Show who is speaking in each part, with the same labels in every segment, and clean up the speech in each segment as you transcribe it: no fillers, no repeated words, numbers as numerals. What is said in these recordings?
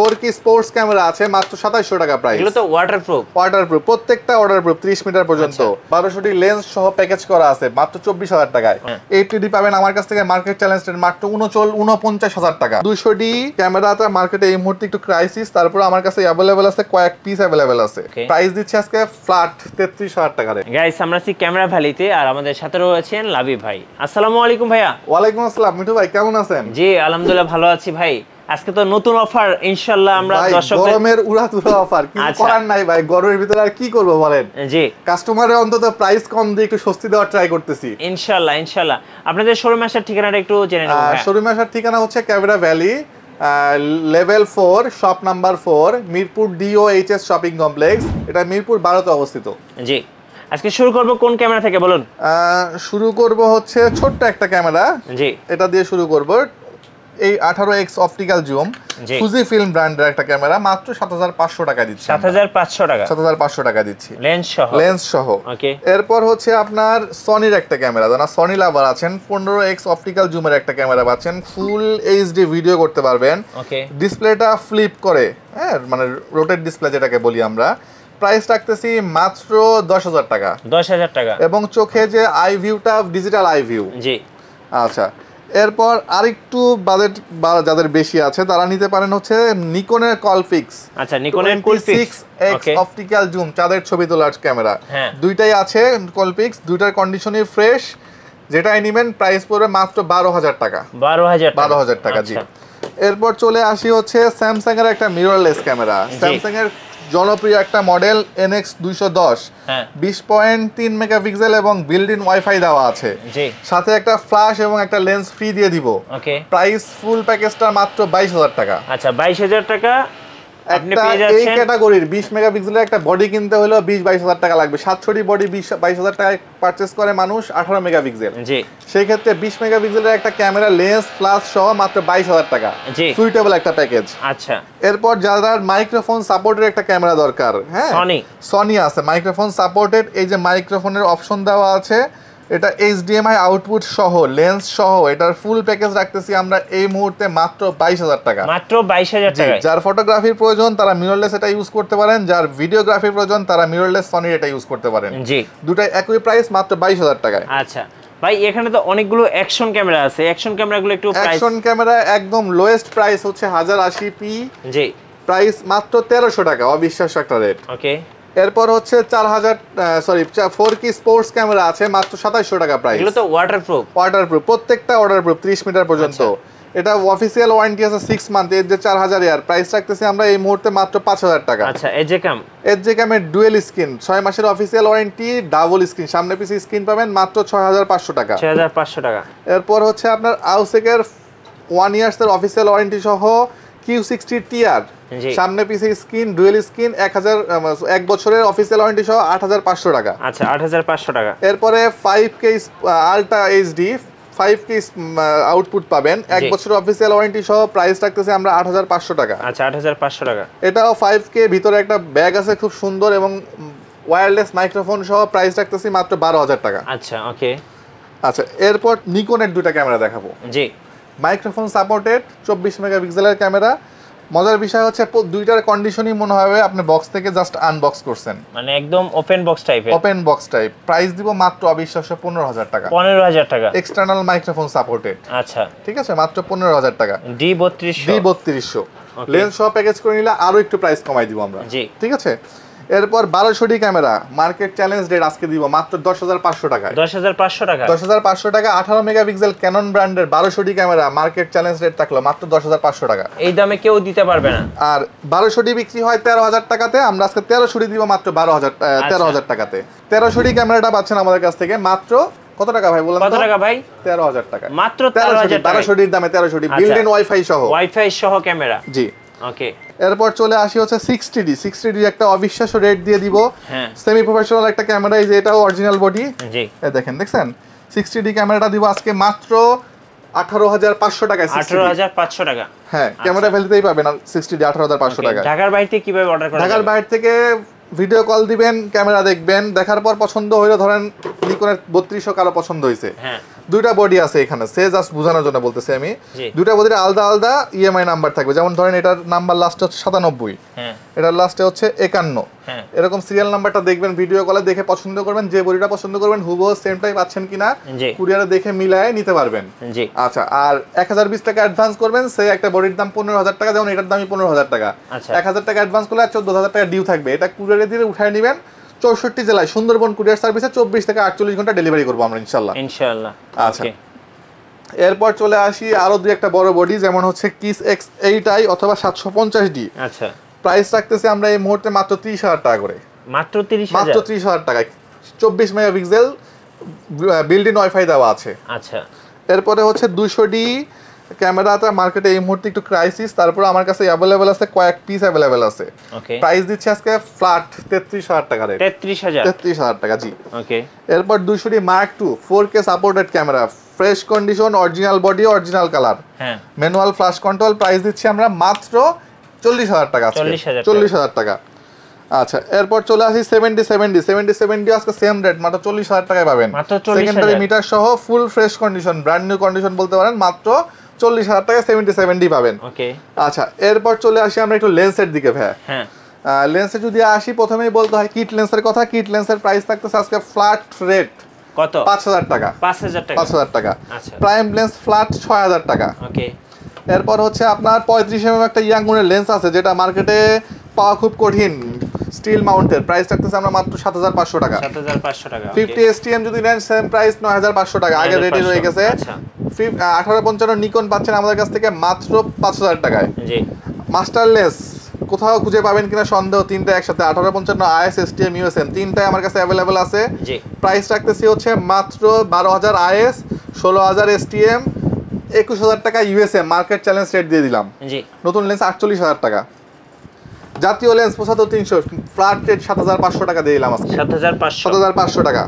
Speaker 1: 4K sports camera আছে মাত্র 2700 টাকা প্রাইস।
Speaker 2: এগুলো তো ওয়াটারপ্রুফ
Speaker 1: প্রত্যেকটা ওয়াটারপ্রুফ 30 মিটার পর্যন্ত। 1200 ডি লেন্স সহ প্যাকেজ করা আছে মাত্র 24000 টাকায়। 80 ডি পাবেন আমার কাছ থেকে মার্কেট চ্যালেঞ্জের মাত্র 49000 টাকা। 200 ডি ক্যামেরাটা মার্কেটে এই মুহূর্তে একটু ক্রাইসিস, তারপর আমার কাছে अवेलेबल আছে, কয়েক পিস अवेलेबल আছে। প্রাইস দিচ্ছি আজকে ফ্ল্যাট 33000 টাকা রে।
Speaker 2: গাইস আমরা আছি ক্যামেরা ভ্যালিতে আর আমাদের সাথে রয়েছেন লাবি ভাই। আসসালামু আলাইকুম ভাইয়া।
Speaker 1: ওয়ালাইকুম আসসালাম মিঠু ভাই, কেমন আছেন?
Speaker 2: জি আলহামদুলিল্লাহ ভালো আছি ভাই। আজকে তো নতুন অফার ইনশাআল্লাহ আমরা দর্শকদের
Speaker 1: গরমের উড়াধুরা অফার কিছু করার নাই ভাই, গরমের ভিতরে আর কি করব বলেন।
Speaker 2: জি
Speaker 1: কাস্টমারের অন্তত প্রাইস কম দিয়ে একটু স্বস্তি দেওয়ার ট্রাই করতেছি
Speaker 2: ইনশাআল্লাহ। আপনাদের শোরুমে আসার ঠিকানাটা একটু জেনে নেব।
Speaker 1: শোরুমে আসার ঠিকানা হচ্ছে camera valley, level 4, shop number 4, Mirpur DOHS shopping complex. এটা মিরপুর 12 তে অবস্থিত।
Speaker 2: জি আজকে শুরু করব কোন ক্যামেরা থেকে বলুন?
Speaker 1: শুরু করব হচ্ছে ছোট্ট একটা ক্যামেরা, জি এটা দিয়ে শুরু করব। এই 18x optical zoom Fuji film ব্র্যান্ডের একটা ক্যামেরা মাত্র 7500 টাকা দিচ্ছি। 7500 টাকা দিচ্ছি লেন্স সহ। ওকে, এরপর হচ্ছে আপনার সনির একটা ক্যামেরা, যারা সনি লাভার আছেন 15x অপটিক্যাল জুমের একটা ক্যামেরা পাচ্ছেন, ফুল এইচডি ভিডিও করতে পারবেন। ওকে, ডিসপ্লেটা ফ্লিপ করে, হ্যাঁ মানে রোটেট ডিসপ্লে যেটাকে বলি আমরা। প্রাইস রাখতেছি মাত্র 10000 টাকা।
Speaker 2: 10000 টাকা। এবং
Speaker 1: চোখে যে আই ভিউটা ডিজিটাল আই ভিউ। জি আচ্ছা, এরপর আরেকটু বাজেট যাদের বেশি আছে তারা নিতে পারেন হচ্ছে নিকনের কলফিক্স।
Speaker 2: আচ্ছা, নিকনের কলফিক্স
Speaker 1: X অপটিক্যাল জুম, চাঁদের ছবি তোলার ক্যামেরা। দুইটাই আছে কলফিক্স, দুইটার কন্ডিশনই ফ্রেশ। যেটাই নেবেন প্রাইস পড়বে মাত্র 12000 টাকা। 12000 টাকা। জি এরপর চলে আসি হচ্ছে স্যামসাং এর একটা মিররলেস ক্যামেরা। স্যামসাং এর জনপ্রিয় একটা মডেল NX 210, 20.3 মেগাপিক্সেল এবং বিল্ট ইন ওয়াইফাই দেওয়া আছে। সাথে একটা ফ্ল্যাশ এবং একটা লেন্স ফ্রি দিয়ে দিব। প্রাইস ফুল প্যাকেজটা মাত্র 22000 টাকা।
Speaker 2: আচ্ছা 22000 টাকা আপনি পেয়ে যাচ্ছেন।
Speaker 1: এই ক্যাটাগরির 20 মেগাপিক্সেলের একটা বডি কিনতে হলো 20-22000 টাকা লাগবে। 700 ডি বডি 22000 টাকায় পারচেজ করে মানুষ 18 মেগাপিক্সেল। জি সেই ক্ষেত্রে 20 মেগাপিক্সেলের একটা ক্যামেরা লেন্স ফ্ল্যাশ সহ মাত্র 22000 টাকা। জি সুইটেবল একটা প্যাকেজ। আচ্ছা, এরপর যাদের মাইক্রোফোন সাপোর্টের একটা ক্যামেরা দরকার, হ্যাঁ সনি আছে মাইক্রোফোন সাপোর্টেড। এই যে মাইক্রোফোনের অপশন দেওয়া আছে, এটা HDMI আউটপুট সহ লেন্স সহ এটার ফুল প্যাকেজ রাখতেছি আমরা এই মুহূর্তে মাত্র 22000 টাকা। মাত্র 22000 টাকা। যার ফটোগ্রাফির প্রয়োজন তারা মিররলেস এটা ইউজ করতে পারেন, যার ভিডিওগ্রাফির প্রয়োজন তারা মিররলেস সনি এটা ইউজ করতে পারেন। জি দুটাই একই প্রাইস মাত্র 22000 টাকায়। আচ্ছা
Speaker 2: ভাই, এখানে তো অনেকগুলো অ্যাকশন ক্যামেরা আছে। অ্যাকশন ক্যামেরাগুলো একটু প্রাইস।
Speaker 1: অ্যাকশন ক্যামেরা একদম লোয়েস্ট প্রাইস হচ্ছে 1080p। জি প্রাইস মাত্র 1300 টাকা, অবিশ্বাস্য একটা রেট। ওকে, এরপর হচ্ছে 4K স্পোর্টস ক্যামেরা আছে মাত্র 2700 টাকা প্রাইস।
Speaker 2: এগুলো তো ওয়াটারপ্রুফ প্রত্যেকটা ওয়াটারপ্রুফ 30 মিটার পর্যন্ত। এটা অফিশিয়াল ওয়ারেন্টি আছে 6 মান্থ। এর যে 4000 এর প্রাইস রাখতেছি আমরা এই মুহূর্তে মাত্র 5000 টাকা। আচ্ছা, এজেকামের ডুয়েল স্ক্রিন 6 মাসের অফিশিয়াল ওয়ারেন্টি, ডাবল স্ক্রিন, সামনে পিছে স্ক্রিন পাবেন মাত্র 6500 টাকা। 6500 টাকা। এরপর হচ্ছে আপনার আউসেকের 1 ইয়ার্স এর অফিশিয়াল ওয়ারেন্টি সহ Q60 TR, সামনে পিছে স্ক্রিন ডুয়েল স্ক্রিন, 1 বছরের অফিশিয়াল ওয়ারেন্টি সহ 8500 টাকা। আচ্ছা 8500 টাকা। এরপরে 5K ultra HD 5K output পাবেন, 1 বছরের অফিশিয়াল ওয়ারেন্টি সহ প্রাইস রাখতেছে আমরা 8500 টাকা। আচ্ছা 8500 টাকা। এটাও 5K, ভিতরে একটা ব্যাগ আছে খুব সুন্দর এবং ওয়্যারলেস মাইক্রোফোন সহ প্রাইস রাখতেছি মাত্র 12000 টাকা। আচ্ছা ওকে। আচ্ছা এরপর নিকনের দুটো ক্যামেরা দেখাবো। জি মাইক্রোফোন সাপোর্টেড 24 মেগাপিক্সেলের ক্যামেরা। মজার বিষয় হচ্ছে দুইটার কন্ডিশনই মনে হবে আপনি বক্স থেকে জাস্ট আনবক্স করছেন, মানে একদম ওপেন বক্স টাইপ। প্রাইস দিব মাত্র অবিশ্বাস্য 15000 টাকা। 15000 টাকা। External microphone supported. আচ্ছা ঠিক আছে, মাত্র 15000 টাকা। D3200 লেন্স সহ প্যাকেজ করে নিলে আরো একটু প্রাইস কমাই দিব আমরা। জি ঠিক আছে। এরপর 1200 D camera market challenge rate আজকে দিব মাত্র 10500 টাকায়। 10500 টাকা। 10500 টাকা 18 মেগাপিক্সেল ক্যানন ব্র্যান্ডের 1200 D camera market challenge rate থাকলো মাত্র 10500 টাকা। এই দামে কেউ দিতে পারবে না। আর 1200 ডি বিক্রি হয় 13000 টাকাতে, আমরা আজকে 1300 ডি দিব মাত্র 13000 টাকাতে। 1300 ডি ক্যামেরাটা পাচ্ছেন আমাদের কাছ থেকে মাত্র কত টাকা ভাই বলেন তো? কত টাকা ভাই? 13000 টাকা। মাত্র 13000 টাকা। 1200 ডির দামে 1300 ডি বিল্ট ইন ওয়াইফাই সহ ক্যামেরা। জি ওকে। এরপর চলে আসি হচ্ছে 60D একটা অবিশ্বাস্য রেট দিয়ে দিব। সেমি প্রফেশনাল একটা ক্যামেরা, এই যে এটাও অরিজিনাল বডি। জি এই দেখছেন 60D ক্যামেরাটা দিব আজকে মাত্র 18500 টাকায়। 18500 টাকা। হ্যাঁ ক্যামেরা ভ্যালিতেই পাবেন 60D 18500 টাকা। ঢাকার বাইরে থেকে কিভাবে অর্ডার করা? ঢাকার বাইরে থেকে ভিডিও কল দিবেন, ক্যামেরা দেখবেন, দেখার পর পছন্দ হইলো, ধরেন নিকনের 3200 কারো পছন্দ হয়েছে,
Speaker 1: দুইটা বডি আছে এখানে, সে জাস্ট বোঝানোর জন্য বলতেছি আমি। দুইটা বডির আলাদা আলাদা ইএমআই নাম্বার থাকবে, যেমন ধরেন এটার নাম্বার লাস্টে হচ্ছে 97, এটার লাস্টে হচ্ছে 51, এরকম সিরিয়াল নাম্বারটা দেখবেন, ভিডিও কলে দেখে পছন্দ করবেন, যে বডিটা পছন্দ করবেন হুবহু সেম টাইপ পাচ্ছেন কিনা কুরিয়ারে দেখে মিলায়ে নিতে পারবেন। আচ্ছা, আর 1020 টাকা অ্যাডভান্স করবেন, সেই একটা বডির দাম 15000 টাকা, যেমন এটার দামই 15000 টাকা। 1000 টাকা অ্যাডভান্স করলে 14000 টাকা ডিউ থাকবে, এটা কুরিয়ারে দিয়ে উঠায় নেবেন। 64 জেলায় সুন্দরবন কুরিয়ার সার্ভিসে 24 থেকে 48 ঘন্টা ডেলিভারি করবো আমরা ইনশাআল্লাহ। আচ্ছা, এরপর চলে আসি আরো দুই একটা বড় বডি, যেমন হচ্ছে কিস X8i অথবা 750D।
Speaker 2: আচ্ছা,
Speaker 1: প্রাইস রাখতেছি আমরা এই মুহূর্তে মাত্র 30000 টাকা করে।
Speaker 2: মাত্র 30000?
Speaker 1: মাত্র 30000 টাকায় 24 মেগাপিক্সেল বিল্ট ইন ওয়াইফাই দেওয়া আছে।
Speaker 2: আচ্ছা,
Speaker 1: এরপরে হচ্ছে 200D ক্যামেরাটা মার্কেটে এই মুহূর্তে একটু ক্রাইসিস, তারপরে আমার কাছে অ্যাভেলেবেল আছে, কয়েক পিস অ্যাভেলেবেল আছে।
Speaker 2: ওকে,
Speaker 1: প্রাইস দিচ্ছি আজকে ফ্ল্যাট 33000 টাকা রে।
Speaker 2: 33000
Speaker 1: টাকা, জি।
Speaker 2: ওকে,
Speaker 1: এরপর 200D Mark II 4K supported camera, fresh condition, original body, original colour,
Speaker 2: হ্যাঁ,
Speaker 1: ম্যানুয়াল ফ্ল্যাশ কন্ট্রোল। প্রাইস দিচ্ছি আমরা মাত্র 40000 টাকা, 40000 টাকা। আচ্ছা, এরপর চলে আসি 7070 আজকে সেম রেট, মাত্র 40000 টাকায় পাবেন। সেকেন্ডারি মিটার সহ full fresh condition, brand new condition বলতে পারেন, মাত্র 40000 টাকায় 7070 পাবেন।
Speaker 2: ওকে,
Speaker 1: আচ্ছা, এরপর চলে আসি আমরা একটু লেন্সের দিকে ভাই।
Speaker 2: হ্যাঁ,
Speaker 1: লেন্সে যদি আসি, প্রথমেই বলতে হয় কিট লেন্সের কথা। কিট লেন্সের প্রাইস থাকতেছে আজকে ফ্ল্যাট রেট
Speaker 2: কত?
Speaker 1: 5000 টাকা।
Speaker 2: 5000 টাকা।
Speaker 1: আচ্ছা, প্রাইম লেন্স ফ্ল্যাট 6000 টাকা।
Speaker 2: ওকে,
Speaker 1: এরপর হচ্ছে আপনার 35 mm একটা ইয়াংগুনের লেন্স আছে, যেটা মার্কেটে পাওয়া খুব কঠিন, স্টিল মাউন্টের। প্রাইস রাখতেছে আমরা মাত্র 7500 টাকা।
Speaker 2: 7500 টাকা।
Speaker 1: 50 STM যদি নেন সেম প্রাইস 9500 টাকা, আগে রেডি রয়ে গেছে।
Speaker 2: আচ্ছা,
Speaker 1: 1855 নিকন পাচ্ছেন আমাদের কাছ থেকে মাত্র 5000 টাকায়।
Speaker 2: জি, মাস্টার
Speaker 1: লেন্স কোথাও খুঁজে পাবেন কিনা সন্দেহ, তিনটা একসাথে 1855 IS STM USM তিনটাই আমার কাছে অ্যাভেলেবেল আছে।
Speaker 2: জি,
Speaker 1: প্রাইস রাখতেছি হচ্ছে মাত্র 12000 IS, 16000 STM, 21000 টাকা USM, মার্কেট চ্যালেঞ্জ রেট দিয়ে দিলাম।
Speaker 2: জি,
Speaker 1: নতুন লেন্স 48000 টাকা। জাতীয় লেন্স 75300, ফ্ল্যাট রেট 7500 টাকা দিয়ে দিলাম আজকে। 7500 টাকা।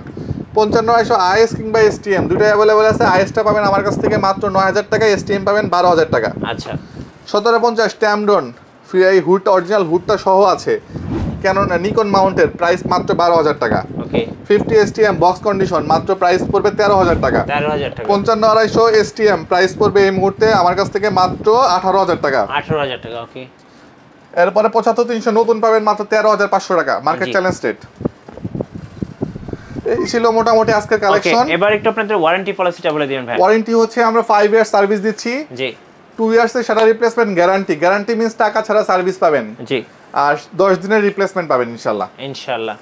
Speaker 1: 5500 IS কিংবা STM দুটোই অ্যাভেলেবেল আছে। IS-টা পাবেন আমার কাছ থেকে মাত্র 9000 টাকা, STM পাবেন 12000 টাকা।
Speaker 2: আচ্ছা,
Speaker 1: 1750 ট্যামডন, ফ্রি এই হুডটা, অরিজিনাল হুডটা সহ আছে, ক্যানন নিকন মাউন্টের, প্রাইস মাত্র 12000 টাকা।
Speaker 2: ওকে,
Speaker 1: 50 STM বক্স কন্ডিশন, মাত্র প্রাইস পড়বে 13000 টাকা।
Speaker 2: 13000 টাকা।
Speaker 1: 55200 STM প্রাইস পড়বে এই মুহূর্তে আমার কাছ থেকে মাত্র 18000 টাকা।
Speaker 2: 18000 টাকা। ওকে,
Speaker 1: এরপরে 75300 নতুন পাবেন মাত্র 13500 টাকা, মার্কেট চ্যালেঞ্জ রেট। এই ছিল মোটামুটি আজকের কালেকশন।
Speaker 2: এবার একটু আপনাদের ওয়ারেন্টি পলিসিটা বলে দিবেন ভাই।
Speaker 1: ওয়ারেন্টি হচ্ছে আমরা 5 ইয়ার সার্ভিস দিচ্ছি।
Speaker 2: জি,
Speaker 1: 2 ইয়ার্স এর সেটা রিপ্লেসমেন্ট গ্যারান্টি। গ্যারান্টি মিন্স টাকা ছাড়া সার্ভিস পাবেন।
Speaker 2: জি,
Speaker 1: আর 10 দিনের রিপ্লেসমেন্ট পাবেন ইনশাআল্লাহ।
Speaker 2: ইনশাআল্লাহ।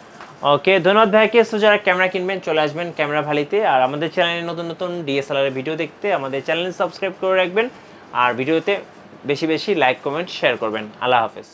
Speaker 2: ওকে, ধন্যবাদ ভাইকে। সো যারা ক্যামেরা কিনবেন চলে আসবেন ক্যামেরা ভ্যালিতে, আর আমাদের চ্যানেলে নতুন নতুন DSLR এর ভিডিও দেখতে আমাদের চ্যানেল সাবস্ক্রাইব করে রাখবেন, আর ভিডিওতে বেশি বেশি লাইক, কমেন্ট, শেয়ার করবেন। আল্লাহ হাফেজ।